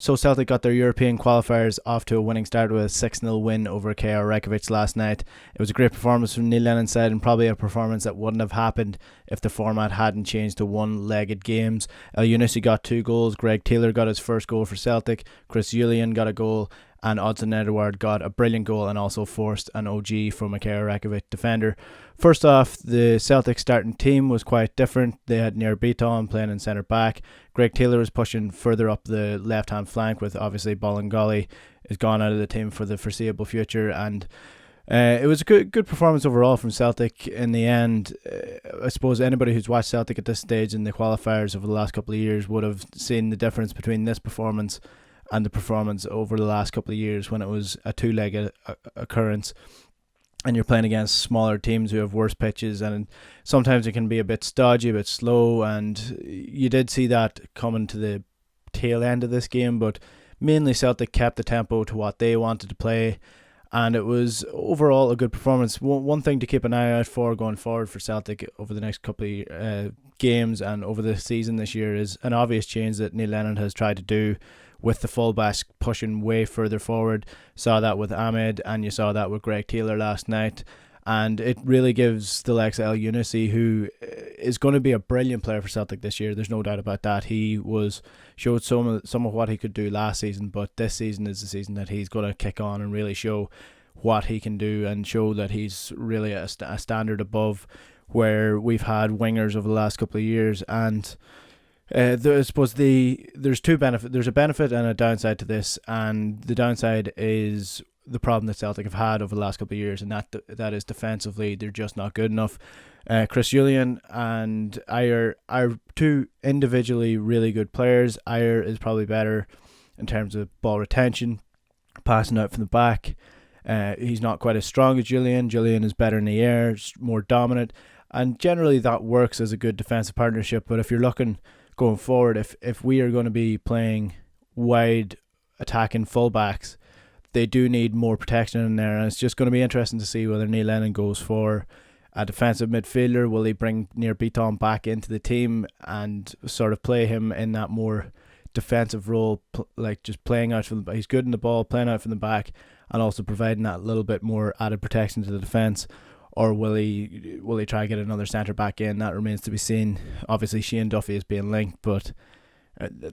So Celtic got their European qualifiers off to a winning start with a 6-0 win over KR Reykjavik last night. It was a great performance from Neil Lennon's side, and probably a performance that wouldn't have happened if the format hadn't changed to one-legged games. Elyounoussi got 2 goals, Greg Taylor got his first goal for Celtic, Chris Julian got a goal, and Odsonne Edouard got a brilliant goal and also forced an OG from a KR Reykjavik defender. First off, the Celtic starting team was quite different. They had Nir Beaton playing in centre back. Greg Taylor was pushing further up the left hand flank, with obviously Bolingoli is gone out of the team for the foreseeable future, and it was a good performance overall from Celtic in the end. I suppose anybody who's watched Celtic at this stage in the qualifiers over the last couple of years would have seen the difference between this performance and the performance over the last couple of years when it was a two-legged occurrence and you're playing against smaller teams who have worse pitches, and sometimes it can be a bit stodgy, a bit slow, and you did see that coming to the tail end of this game, but mainly Celtic kept the tempo to what they wanted to play, and it was overall a good performance. One thing to keep an eye out for going forward for Celtic over the next couple of games and over the season this year is an obvious change that Neil Lennon has tried to do with the fullbacks pushing way further forward. Saw that with Ahmed, and you saw that with Greg Taylor last night, and it really gives the likes of Elyounoussi, who is going to be a brilliant player for Celtic this year. There's no doubt about that. He showed some of what he could do last season, but this season is the season that he's going to kick on and really show what he can do and show that he's really a standard above where we've had wingers over the last couple of years. And I suppose there's two benefits. There's a benefit and a downside to this, and the downside is the problem that Celtic have had over the last couple of years, and that is defensively they're just not good enough. Chris Julian and Ayer are two individually really good players. Ayer is probably better in terms of ball retention, passing out from the back. He's not quite as strong as Julian. Julian is better in the air, more dominant, and generally that works as a good defensive partnership. But if you're looking going forward, if we are going to be playing wide attacking fullbacks, they do need more protection in there, and it's just going to be interesting to see whether Neil Lennon goes for a defensive midfielder. Will he bring Nir Beaton back into the team and sort of play him in that more defensive role, like just playing out from he's good in the ball, playing out from the back, and also providing that little bit more added protection to the defence? Or will he try to get another centre back in? That remains to be seen. Obviously, Shane Duffy is being linked, but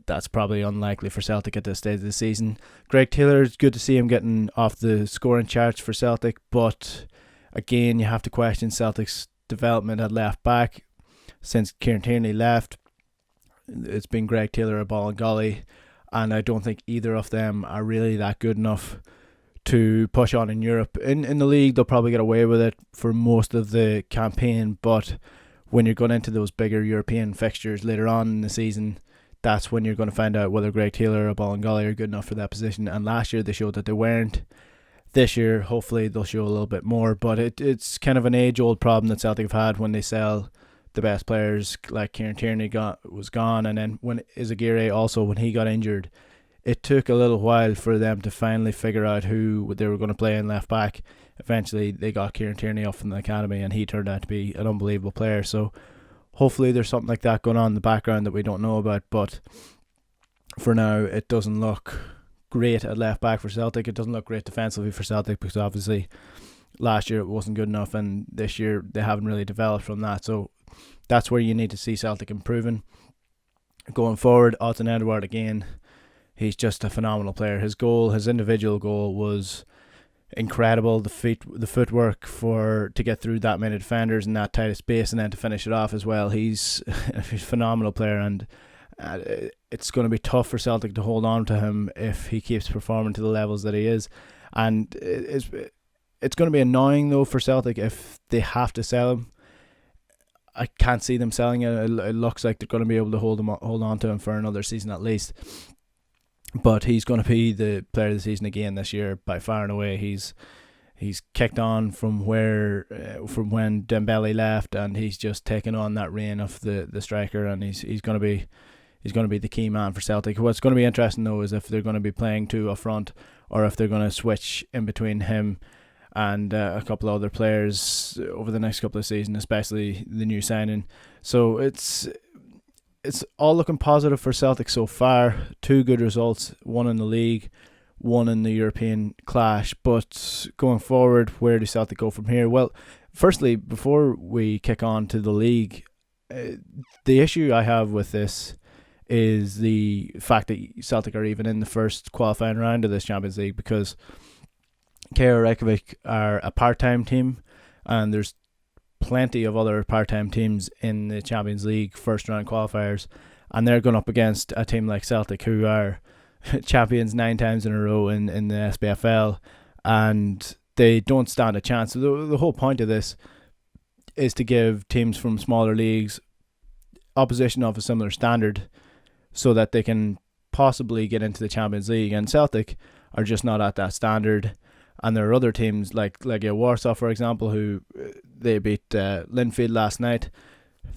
that's probably unlikely for Celtic at this stage of the season. Greg Taylor, it's good to see him getting off the scoring charts for Celtic, but again, you have to question Celtic's development at left back. Since Kieran Tierney left, it's been Greg Taylor or Bolingoli, and I don't think either of them are really that good enough to push on in Europe. In the league, they'll probably get away with it for most of the campaign, but when you're going into those bigger European fixtures later on in the season, that's when you're going to find out whether Greg Taylor or Bolingoli are good enough for that position. And last year they showed that they weren't. This year, hopefully, they'll show a little bit more, but it's kind of an age-old problem that Celtic have had when they sell the best players, like Kieran Tierney was gone, and then when Izagirre also, when he got injured, it took a little while for them to finally figure out who they were going to play in left back. Eventually, they got Kieran Tierney off from the academy, and he turned out to be an unbelievable player. So hopefully there's something like that going on in the background that we don't know about. But for now, it doesn't look great at left back for Celtic. It doesn't look great defensively for Celtic, because obviously last year it wasn't good enough, and this year they haven't really developed from that. So that's where you need to see Celtic improving. Going forward, Odsonne Edouard again, he's just a phenomenal player. His individual goal was incredible. The footwork to get through that many defenders in that tight of space and then to finish it off as well. He's a phenomenal player, and it's going to be tough for Celtic to hold on to him if he keeps performing to the levels that he is. And it's going to be annoying though for Celtic if they have to sell him. I can't see them selling it. It looks like they're going to be able to hold on to him for another season at least. But he's going to be the player of the season again this year by far and away. He's kicked on from when Dembele left, and he's just taken on that reign of the striker, and he's going to be the key man for Celtic. What's going to be interesting though is if they're going to be playing two up front, or if they're going to switch in between him and a couple of other players over the next couple of seasons, especially the new signing. So it's it's all looking positive for Celtic so far. 2 good results, one in the league, one in the European clash. But going forward, where do Celtic go from here? Well, firstly, before we kick on to the league, the issue I have with this is the fact that Celtic are even in the first qualifying round of this Champions League, because KR Reykjavik are a part-time team, and there's plenty of other part-time teams in the Champions League first round qualifiers, and they're going up against a team like Celtic, who are champions 9 times in a row in the SPFL, and they don't stand a chance. So the whole point of this is to give teams from smaller leagues opposition of a similar standard so that they can possibly get into the Champions League, and Celtic are just not at that standard. And there are other teams like Warsaw, for example, who they beat Linfield last night.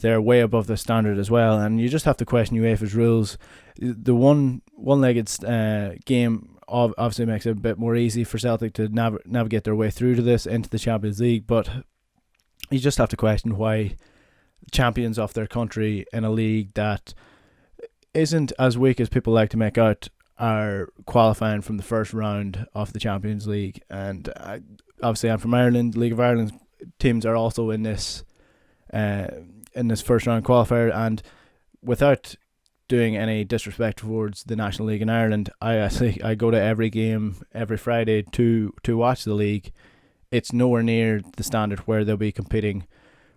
They're way above the standard as well, and you just have to question UEFA's rules. The one-legged game obviously makes it a bit more easy for Celtic to navigate their way through to this into the Champions League, but you just have to question why champions of their country in a league that isn't as weak as people like to make out are qualifying from the first round of the Champions League. And obviously I'm from Ireland. League of Ireland teams are also in this first round qualifier, and without doing any disrespect towards the National League in Ireland, I go to every game every Friday to watch the league. It's nowhere near the standard where they'll be competing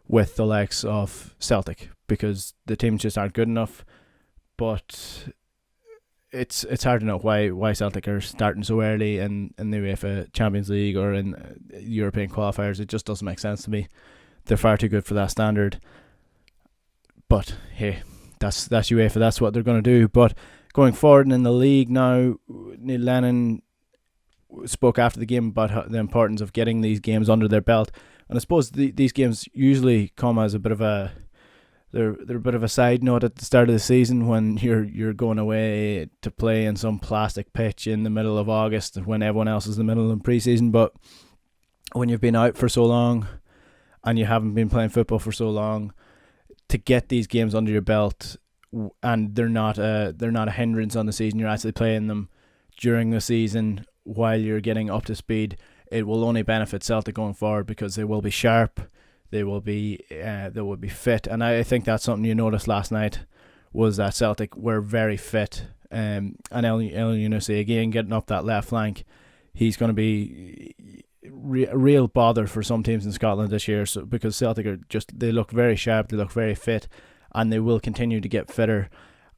with the likes of Celtic, because the teams just aren't good enough. But it's hard to know why Celtic are starting so early in the UEFA Champions League or in European qualifiers. It just doesn't make sense to me. They're far too good for that standard. But hey, that's UEFA. That's what they're going to do. But going forward in the league now, Neil Lennon spoke after the game about the importance of getting these games under their belt. And I suppose these games usually come as a bit of a they're a bit of a side note at the start of the season, when you're going away to play in some plastic pitch in the middle of August when everyone else is in the middle of pre-season. But when you've been out for so long and you haven't been playing football for so long, to get these games under your belt, and they're not a hindrance on the season, you're actually playing them during the season while you're getting up to speed, it will only benefit Celtic going forward, because they will be sharp, they will be fit. And I think that's something you noticed last night, was that Celtic were very fit. And Elyounoussi again getting up that left flank, he's going to be a real bother for some teams in Scotland this year. So because Celtic they look very sharp, they look very fit, and they will continue to get fitter,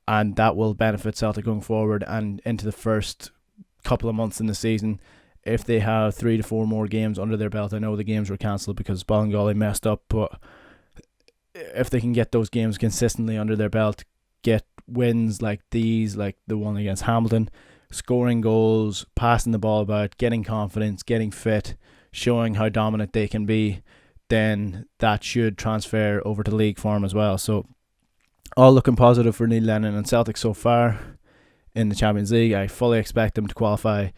and that will benefit Celtic going forward and into the first couple of months in the season. If they have 3 to 4 more games under their belt, I know the games were cancelled because Ballingolly messed up, but if they can get those games consistently under their belt, get wins like these, like the one against Hamilton, scoring goals, passing the ball about, getting confidence, getting fit, showing how dominant they can be, then that should transfer over to league form as well. So all looking positive for Neil Lennon and Celtic so far in the Champions League. I fully expect them to qualify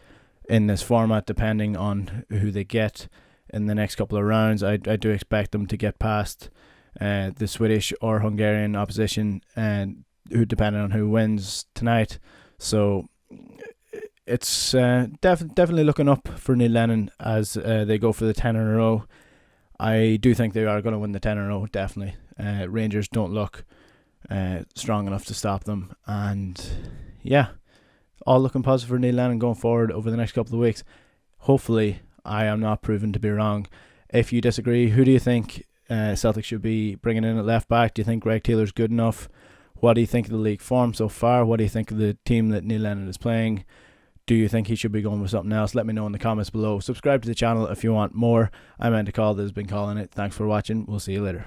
in this format, depending on who they get in the next couple of rounds. I do expect them to get past the Swedish or Hungarian opposition, and who, depending on who wins tonight. So it's definitely looking up for Neil Lennon as they go for the 10 in a row. I do think they are going to win the 10 in a row, definitely. Rangers don't look strong enough to stop them, and yeah, all looking positive for Neil Lennon going forward over the next couple of weeks. Hopefully I am not proven to be wrong. If you disagree, who do you think Celtic should be bringing in at left back? Do you think Greg Taylor's good enough? What do you think of the league form so far? What do you think of the team that Neil Lennon is playing? Do you think he should be going with something else? Let me know in the comments below. Subscribe to the channel if you want more. I'm Andy Call. This has been Calling It. Thanks for watching. We'll see you later.